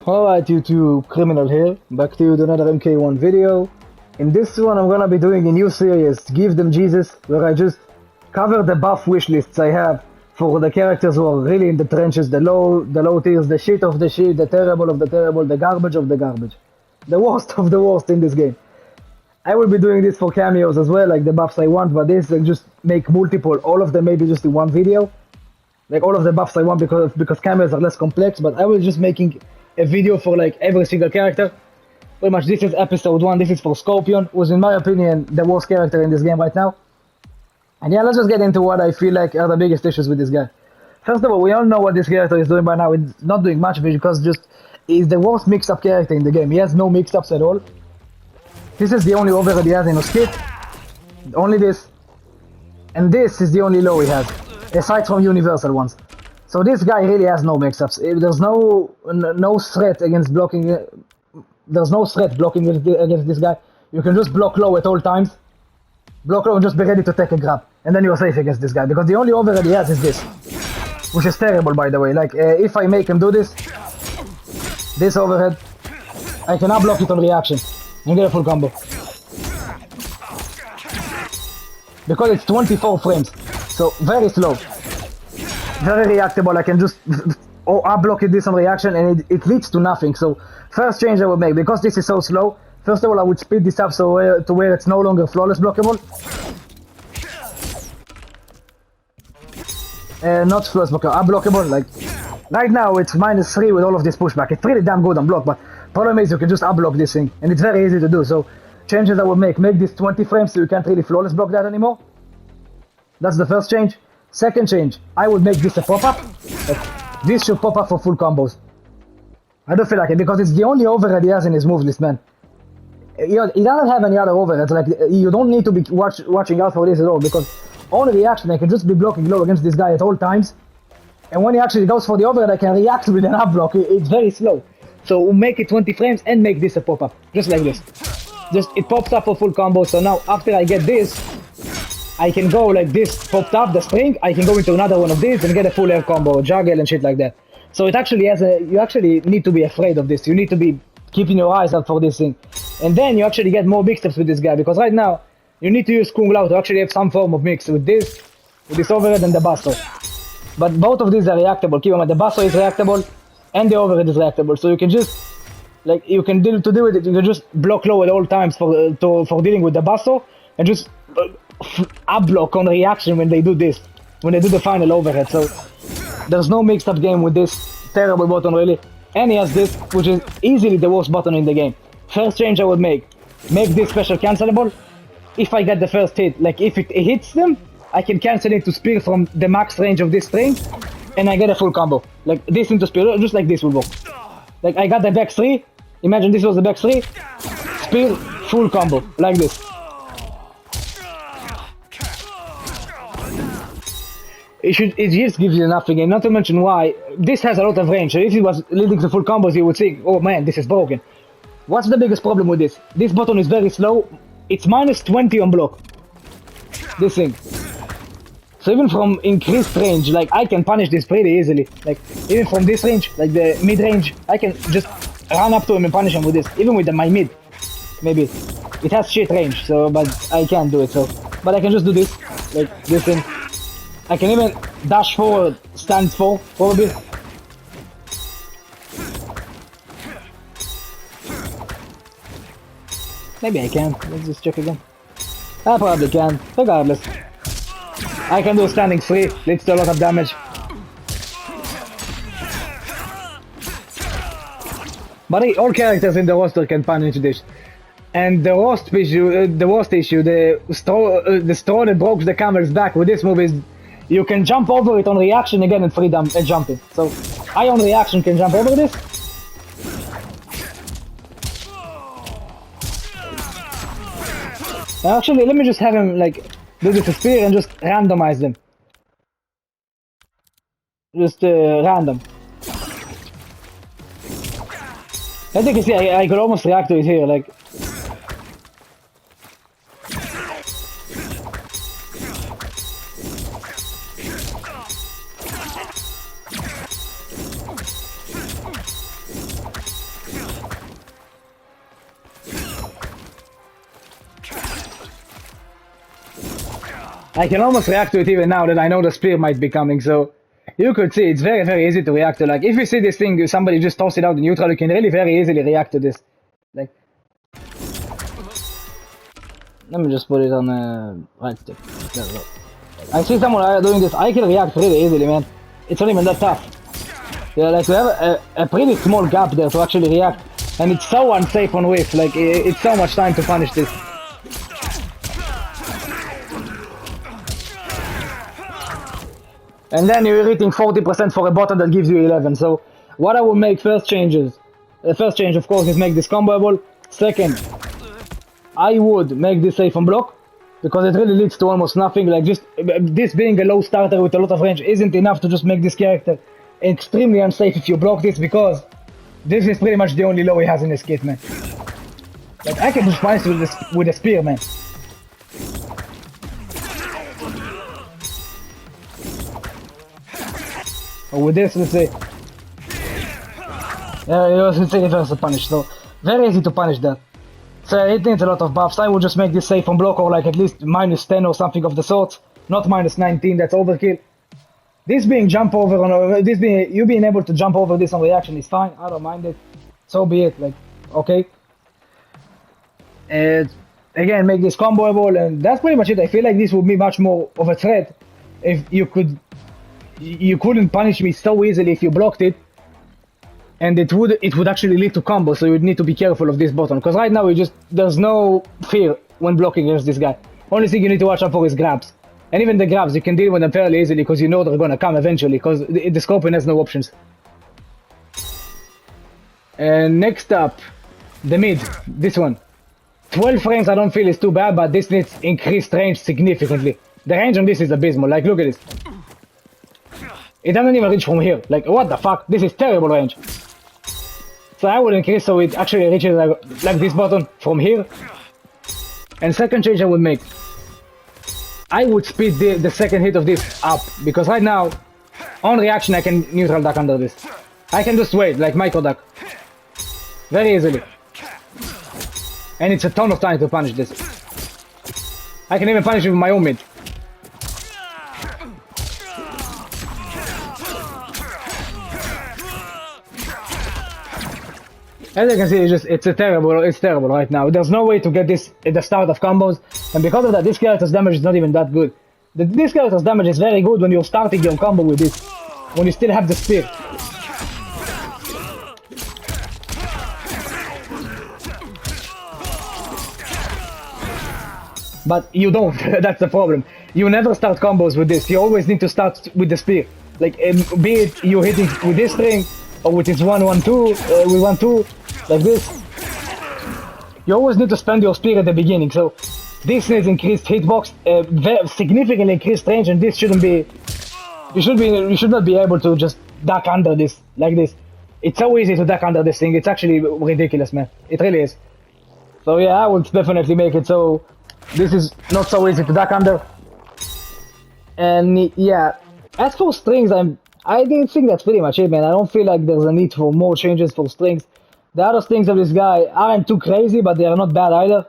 Alright YouTube, Criminal here, back to you with another MK1 video. In this one I'm gonna be doing a new series, Give Them Jesus, where I just cover the buff wish lists I have for the characters who are really in the trenches, the low tiers, the shit of the shit, the terrible of the terrible, the garbage of the garbage. The worst of the worst in this game. I will be doing this for cameos as well, like the buffs I want, but this I just make multiple, all of them maybe just in one video. Like all of the buffs I want because cameos are less complex, but I will just making a video for like every single character. Pretty much this is episode 1, this is for Scorpion, who's in my opinion the worst character in this game right now. And yeah, let's just get into what I feel like are the biggest issues with this guy. First of all, we all know what this character is doing by now. It's not doing much because just he's the worst mix-up character in the game. He has no mix-ups at all. This is the only overhead he has in his kit. Only this. And this is the only low he has, aside from universal ones. So this guy really has no mix-ups. There's no threat against blocking. There's no threat blocking against this guy. You can just block low at all times. Block low and just be ready to take a grab. And then you're safe against this guy. Because the only overhead he has is this. Which is terrible, by the way. Like, if I make him do this overhead, I can block it on reaction and get a full combo. Because it's 24 frames. So, very slow. Very reactable. I can just block it this on reaction and it leads to nothing. So, first change I would make, because this is so slow, first of all I would speed this up so to where it's no longer flawless blockable. Not flawless blockable, unblockable. Like, right now it's -3 with all of this pushback. It's really damn good on block, but problem is you can just unblock this thing, and it's very easy to do. So, changes I would make this 20 frames so you can't really flawless block that anymore. That's the first change. Second change, I would make this a pop-up. Like, this should pop up for full combos. I don't feel like it, because it's the only overhead he has in his move list, man. He doesn't have any other overheads. Like, you don't need to be watching out for this at all, because on reaction I can just be blocking low against this guy at all times. And when he actually goes for the overhead, I can react with an up block. It's very slow. So we'll make it 20 frames and make this a pop-up, just like this. Just it pops up for full combo. So now after I get this, I can go like this, popped up the spring. I can go into another one of these and get a full air combo, juggle and shit like that. So it actually has you actually need to be afraid of this. You need to be keeping your eyes out for this thing. And then you actually get more mix-ups with this guy, because right now, you need to use Kung Lao to actually have some form of mix with this overhead and the Basso. But both of these are reactable. Keep in mind, the Basso is reactable and the overhead is reactable. So you can just, like, you can deal with it. You can just block low at all times for dealing with the Basso, and just up block on reaction when they do this, when they do the final overhead. So there's no mixed up game with this terrible button really. And he has this, which is easily the worst button in the game. First change I would make this special cancelable. If I get the first hit, like if it hits them, I can cancel it to spear from the max range of this string, and I get a full combo. Like this into spear, just like this will go. Like I got the back 3, imagine this was the back 3, spear, full combo, like this. It just gives you nothing, and not to mention why, this has a lot of range, so if it was leading to full combos you would think, oh man, this is broken. What's the biggest problem with this? This button is very slow, it's -20 on block. This thing. So even from increased range, like I can punish this pretty easily. Like even from this range, like the mid range, I can just run up to him and punish him with this. Even with my mid, maybe. It has shit range, so but I can't do it, so. But I can just do this, like this thing. I can even dash forward, stand for, probably. Maybe I can. Let's just check again. I probably can, regardless. I can do standing free, leads to a lot of damage. But all characters in the roster can punish this. And the worst issue, the straw that broke the camel's back with this move is you can jump over it on reaction again and free jumping. So I on reaction can jump over this. Actually, let me just have him like do this spear and just randomize them. Just random. As you can see, I could almost react to it here, like. I can almost react to it even now that I know the spear might be coming, so you could see it's very, very easy to react to. Like, if you see this thing, somebody just toss it out in neutral, you can really very easily react to this. Like, let me just put it on right stick. There we go. I see someone doing this, I can react really easily, man. It's not even that tough. Yeah, like, we have a pretty small gap there to actually react. And it's so unsafe on whiff, like, it's so much time to punish this. And then you're hitting 40% for a button that gives you 11. So what I will make first changes. The first change, of course, is make this comboable. Second, I would make this safe on block, because it really leads to almost nothing. Like, just this being a low starter with a lot of range isn't enough to just make this character extremely unsafe if you block this, because this is pretty much the only low he has in his kit, man. Like, I can just punish with a spear, man. Or with this, let's say. Yeah, let's say reverse the punish, so very easy to punish that. So it needs a lot of buffs. I would just make this safe on block, or like at least -10 or something of the sort. Not -19, that's overkill. This being jump over on you being able to jump over this on reaction is fine. I don't mind it. So be it. Like, okay. And again, make this comboable, and that's pretty much it. I feel like this would be much more of a threat if you couldn't punish me so easily if you blocked it, and it would actually lead to combo. So you'd need to be careful of this button, because right now there's no fear when blocking against this guy. Only thing you need to watch out for is grabs, and even the grabs you can deal with them fairly easily because you know they're gonna come eventually, because the scorpion has no options. And next up, the mid, this one. 12 frames I don't feel is too bad, but this needs increased range significantly. The range on this is abysmal. Like, look at this. It doesn't even reach from here. Like, what the fuck? This is terrible range. So I would increase so it actually reaches like this button from here. And second change I would make, I would speed the second hit of this up, because right now, on reaction I can neutral duck under this. I can just wait, like micro duck. Very easily. And it's a ton of time to punish this. I can even punish it with my own mid. As you can see, it's terrible right now. There's no way to get this at the start of combos, and because of that, this character's damage is not even that good. This character's damage is very good when you're starting your combo with this, when you still have the spear. But you don't, that's the problem. You never start combos with this, you always need to start with the spear. Like, be it you hitting with this string, or with this 1-1-2, with 1-2, like this. You always need to spend your spear at the beginning, so this needs increased hitbox, significantly increased range, and this shouldn't be... You should not be able to just duck under this, like this. It's so easy to duck under this thing, it's actually ridiculous, man. It really is. So yeah, I would definitely make it so this is not so easy to duck under. And yeah, as for strings, I didn't think that's pretty much it, man. I don't feel like there's a need for more changes for strings. The other strings of this guy aren't too crazy, but they are not bad either.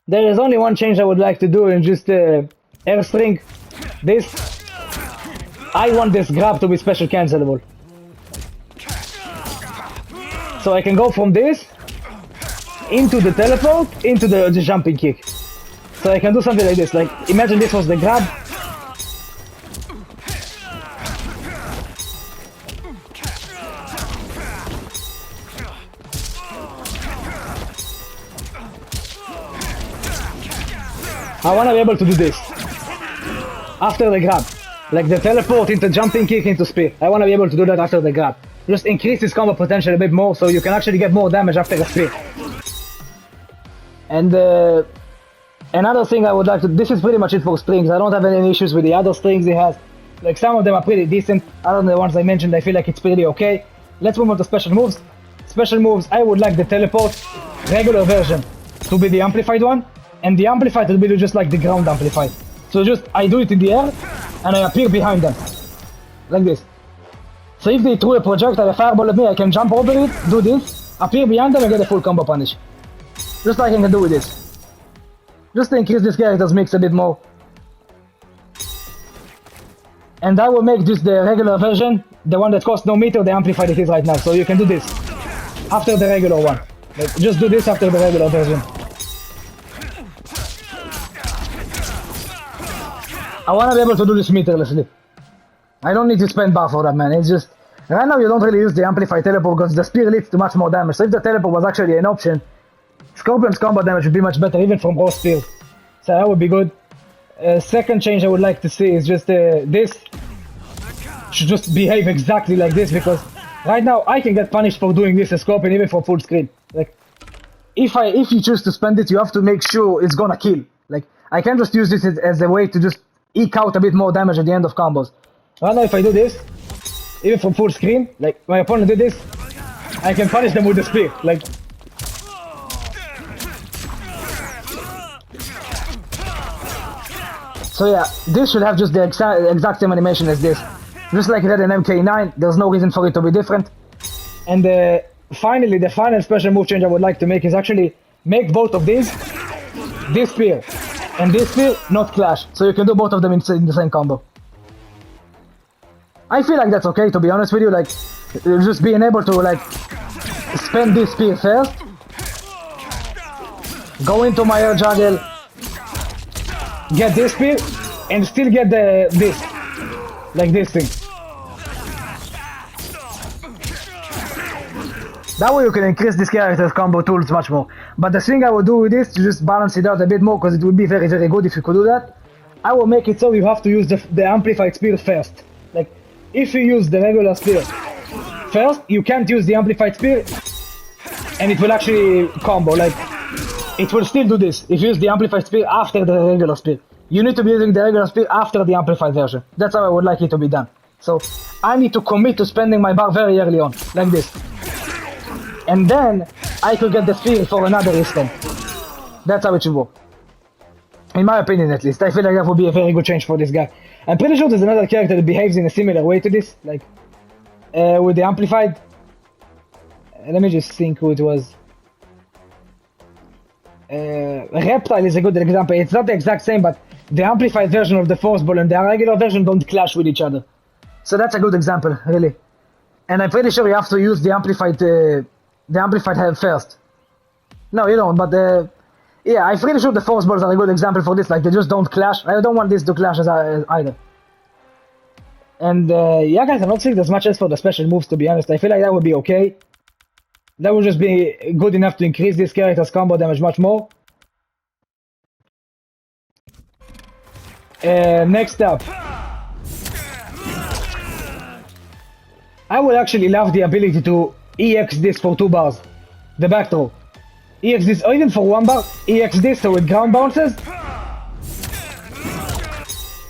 There is only one change I would like to do, in just air string. This, I want this grab to be special cancelable. So I can go from this into the teleport, into the jumping kick. So I can do something like this, like imagine this was the grab. I want to be able to do this after the grab, like the teleport into jumping kick into spear. I want to be able to do that after the grab. Just increase this combo potential a bit more, so you can actually get more damage after a spear. And another thing I would like to... This is pretty much it for strings. I don't have any issues with the other strings he has. Like, some of them are pretty decent. Other than the ones I mentioned, I feel like it's pretty okay. Let's move on to special moves. Special moves, I would like the teleport regular version to be the amplified one, and the amplified to be just like the ground amplified. So just, I do it in the air, and I appear behind them. Like this. So if they threw a projectile, a fireball at me, I can jump over it, do this, appear behind them, and get a full combo punish. Just like I can do with this. Just to increase this character's mix a bit more. And I will make just the regular version, the one that costs no meter, the amplified it is right now. So you can do this after the regular one. Like, just do this after the regular version. I wanna be able to do this meterlessly. I don't need to spend bar for that, man. It's just... Right now you don't really use the amplified teleport because the spear leads to much more damage. So if the teleport was actually an option, Scorpion's combat damage would be much better even from raw spears. So that would be good. Second change I would like to see is just this should just behave exactly like this, because right now I can get punished for doing this as Scorpion even for full screen. Like, if you choose to spend it, you have to make sure it's gonna kill. Like, I can't just use this as a way to just eke out a bit more damage at the end of combos. Right now if I do this, even from full screen, like my opponent did this, I can punish them with the spear. Like, so yeah, this should have just the exact same animation as this. Just like it had an MK9, there's no reason for it to be different. And finally, the final special move change I would like to make is actually make both of these, this spear and this spear, not clash. So you can do both of them in the same combo. I feel like that's okay, to be honest with you. Like, just being able to like spend this spear first, go into my air juggle, get this spear, and still get this, like this thing. That way you can increase this character's combo tools much more. But the thing I would do with this to just balance it out a bit more, because it would be very, very good if you could do that, I will make it so you have to use the amplified spear first. Like, if you use the regular spear first, you can't use the amplified spear, and it will actually combo. Like, it will still do this if you use the amplified spear after the regular spear. You need to be using the regular spear after the amplified version. That's how I would like it to be done. So I need to commit to spending my bar very early on, like this. And then I could get the spear for another instant. That's how it should work. In my opinion, at least. I feel like that would be a very good change for this guy. I'm pretty sure there's another character that behaves in a similar way to this, like with the amplified. Let me just think who it was. Reptile is a good example. It's not the exact same, but the amplified version of the force ball and the regular version don't clash with each other. So that's a good example, really. And I'm pretty sure you have to use the amplified head first. No, you don't, but yeah, I'm pretty sure the force balls are a good example for this. Like, they just don't clash. I don't want this to clash as either. And yeah, guys, I don't think there's much else for the special moves, to be honest. I feel like that would be okay. That would just be good enough to increase this character's combo damage much more. Next up, I would actually love the ability to EX this for 2 bars. The back throw. EX this, or even for 1 bar, EX this so it ground bounces.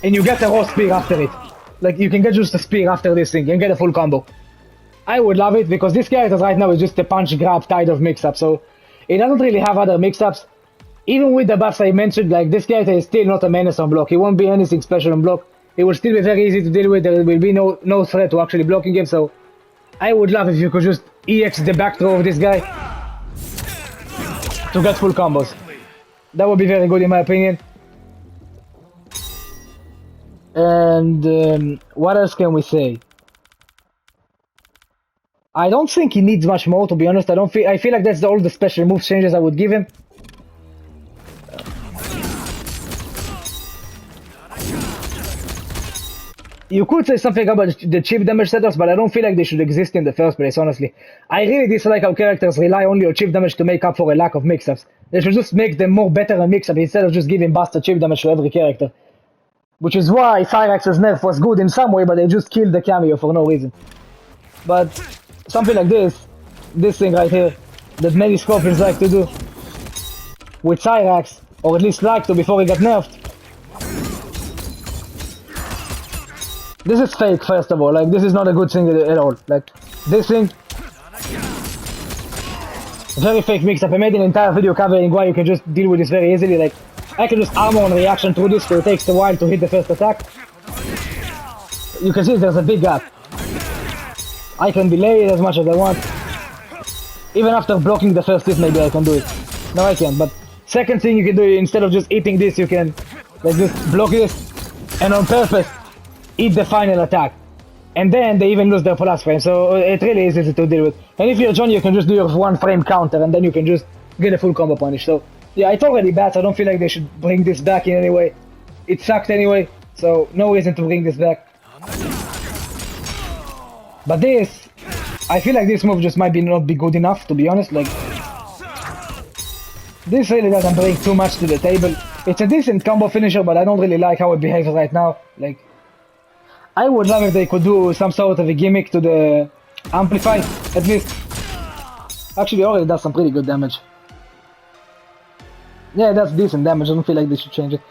And you get a raw spear after it. Like, you can get just a spear after this thing and get a full combo. I would love it, because this character right now is just a punch grab type of mix-up, so it doesn't really have other mix-ups. Even with the buffs I mentioned, like, this character is still not a menace on block. He won't be anything special on block. It will still be very easy to deal with. There will be no threat to actually blocking him, so I would love if you could just EX the back throw of this guy to get full combos. That would be very good in my opinion. And what else can we say? I don't think he needs much more, to be honest. I feel like that's all the special move changes I would give him. You could say something about the chip damage setups, but I don't feel like they should exist in the first place, honestly. I really dislike how characters rely only on chip damage to make up for a lack of mix-ups. They should just make them more better than mix-up instead of just giving bastard chip damage to every character. Which is why Cyrax's nerf was good in some way, but they just killed the cameo for no reason. But something like this thing right here, that many Scorpions like to do with Cyrax, or at least like to before he got nerfed. This is fake, first of all. Like, this is not a good thing at all. Like, this thing, very fake mix-up. I made an entire video covering why you can just deal with this very easily. Like, I can just armor on reaction through this, so it takes a while to hit the first attack. You can see there's a big gap. I can delay it as much as I want. Even after blocking the first hit, maybe I can do it. No, I can't. But second thing you can do, instead of just eating this, you can like just block this and on purpose eat the final attack. And then they even lose their plus frame, so it really is easy to deal with. And if you're Johnny, you can just do your 1 frame counter and then you can just get a full combo punish. So yeah, it's already bad, so I don't feel like they should bring this back in any way. It sucked anyway, so no reason to bring this back. But this, I feel like this move just might not be good enough, to be honest. Like, this really doesn't bring too much to the table. It's a decent combo finisher, but I don't really like how it behaves right now. Like, I would love if they could do some sort of a gimmick to the amplify, at least. Actually, it already does some pretty good damage. Yeah, that's decent damage. I don't feel like they should change it.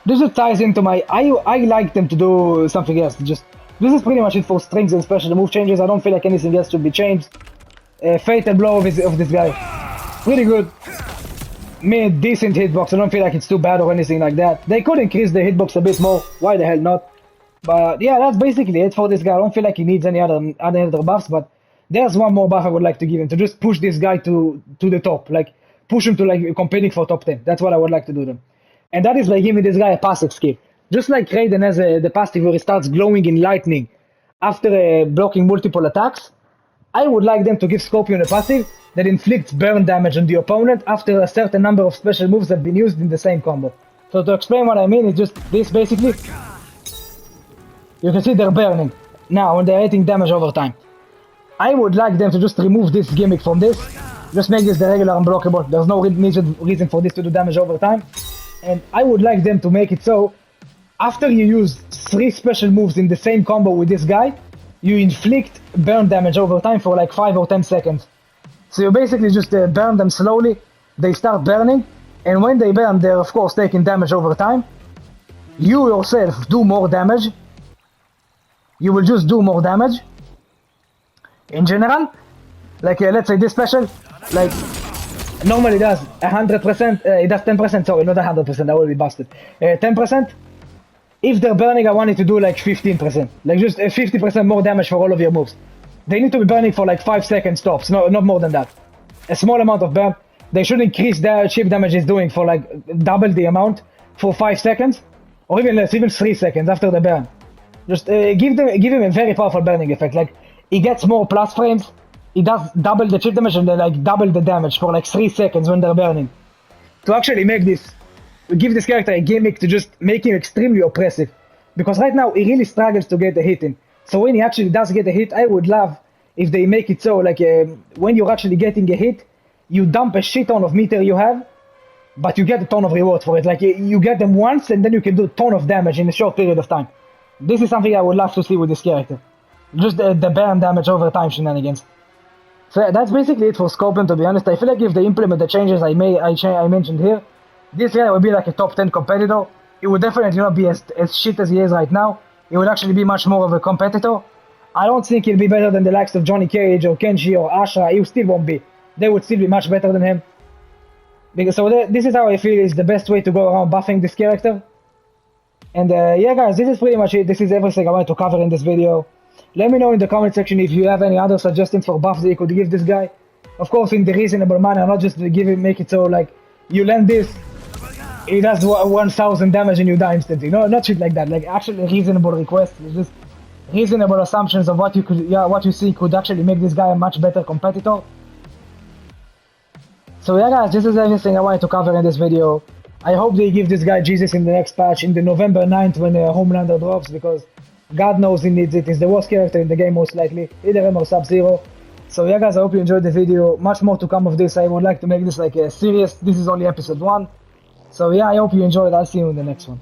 This just ties into my... I like them to do something else. Just this is pretty much it for strings and special move changes. I don't feel like anything else should be changed. Fatal blow of this guy. Pretty good. Made decent hitbox. I don't feel like it's too bad or anything like that. They could increase the hitbox a bit more. Why the hell not? But yeah, that's basically it for this guy. I don't feel like he needs any other buffs, but there's one more buff I would like to give him, to just push this guy to the top. Like, push him to like competing for top 10. That's what I would like to do then. And that is by giving this guy a passive skill. Just like Raiden has the passive where he starts glowing in lightning after blocking multiple attacks, I would like them to give Scorpion a passive that inflicts burn damage on the opponent after a certain number of special moves have been used in the same combo. So to explain what I mean, it's just this basically. You can see they're burning now when they're hitting damage over time. I would like them to just remove this gimmick from this. Just make this the regular unblockable. There's no reason for this to do damage over time. And I would like them to make it so after you use 3 special moves in the same combo with this guy, you inflict burn damage over time for like 5 or 10 seconds. So you basically just burn them slowly, they start burning, and when they burn, they're of course taking damage over time. You yourself do more damage. You will just do more damage. In general, like let's say this special, like normally does 100%, it does 10%, sorry, not 100%, that will be busted. 10%. If they're burning, I want it to do like 15%. Like just 50% more damage for all of your moves. They need to be burning for like 5 seconds tops, no, not more than that. A small amount of burn. They should increase the chip damage is doing for like double the amount for 5 seconds. Or even less, even 3 seconds after the burn. Just give him a very powerful burning effect. Like, he gets more plus frames. He does double the chip damage and then like double the damage for like 3 seconds when they're burning. To actually make this, give this character a gimmick to just make him extremely oppressive. Because right now, he really struggles to get a hit in. So when he actually does get a hit, I would love if they make it so, like, when you're actually getting a hit, you dump a shit ton of meter you have, but you get a ton of rewards for it. Like, you get them once, and then you can do a ton of damage in a short period of time. This is something I would love to see with this character. Just the burn damage over time shenanigans. So that's basically it for Scorpion, to be honest. I feel like if they implement the changes I mentioned here, this guy would be like a top 10 competitor. It would definitely not be as shit as he is right now. He would actually be much more of a competitor. I don't think he'll be better than the likes of Johnny Cage or Kenji or Asha. He still won't be. They would still be much better than him. This is how I feel is the best way to go around buffing this character. And yeah guys, this is pretty much it. This is everything I wanted to cover in this video. Let me know in the comment section if you have any other suggestions for buffs that you could give this guy. Of course in the reasonable manner, not just to make it so like, you land this, it does 1000 damage and you die instantly. No, not shit like that. Like actually reasonable requests. It's just reasonable assumptions of what you see could actually make this guy a much better competitor. So yeah guys, this is everything I wanted to cover in this video. I hope they give this guy Jesus in the next patch, in the November 9th when Homelander drops, because God knows he needs it. He's the worst character in the game most likely, either him or Sub-Zero. So yeah guys, I hope you enjoyed the video. Much more to come of this. I would like to make this like a serious, this is only episode 1. So yeah, I hope you enjoyed. I'll see you in the next one.